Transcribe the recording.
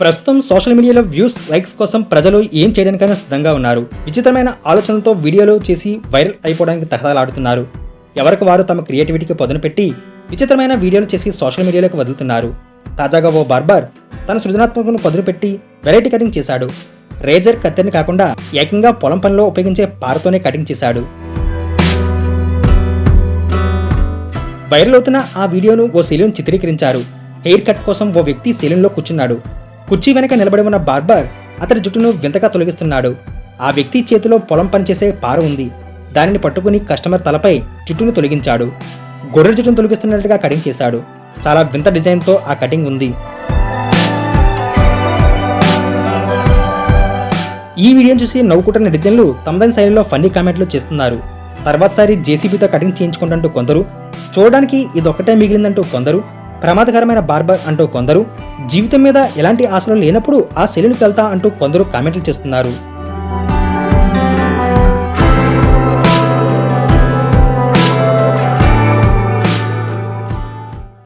ప్రస్తుతం సోషల్ మీడియాలో views, likes కోసం ప్రజలు ఏం చేయడానికైనా సిద్ధంగా ఉన్నారు. విచిత్రమైన ఆలోచనలతో వీడియోలు చేసి వైరల్ అయిపోవడానికి తహతలాడుతున్నారు. ఎవరికి వారు తమ క్రియేటివిటీకి పదును పెట్టి విచిత్రమైన వీడియోలు చేసి సోషల్ మీడియాలోకి వదులుతున్నారు. తాజాగా ఓ బార్బర్ తన సృజనాత్మకతను పదును పెట్టి వెరైటీ కటింగ్ చేశాడు. రేజర్ కత్తెర్ని కాకుండా ఏకంగా పొలం పనిలో ఉపయోగించే పారతోనే కటింగ్ చేశాడు. వైరల్ అవుతున్న ఆ వీడియోను ఓ సెలూన్ చిత్రీకరించారు. హెయిర్ కట్ కోసం ఓ వ్యక్తి సెలూన్లో కూర్చున్నాడు. కుర్చీ వెనక నిలబడి ఉన్న బార్బర్ అతడి జుట్టును వింతగా తొలగిస్తున్నాడు. ఆ వ్యక్తి చేతిలో పొలం పనిచేసే పార ఉంది. దానిని పట్టుకుని కస్టమర్ తలపై జుట్టును తొలగించాడు. గొర్రె జుట్టును తొలగిస్తున్నట్టుగా కటింగ్ చేశాడు. చాలా వింత డిజైన్తో ఆ కటింగ్ ఉంది. ఈ వీడియోని చూసి నవ్వుకుంటున్న నెటిజన్లు తమదైన శైలిలో ఫన్నీ కామెంట్లు చేస్తున్నారు. తర్వాతసారి జేసీబీతో కటింగ్ చేయించుకుంటూ కొందరు, చూడడానికి ఇదొక్కటే మిగిలిందంటూ కొందరు, ప్రమాదకరమైన బార్బర్ అంటూ కొందరు, జీవితం మీద ఎలాంటి ఆశలు లేనప్పుడు ఆ సెలూన్కి వెళ్తా అంటూ కొందరు కామెంట్లు చేస్తున్నారు.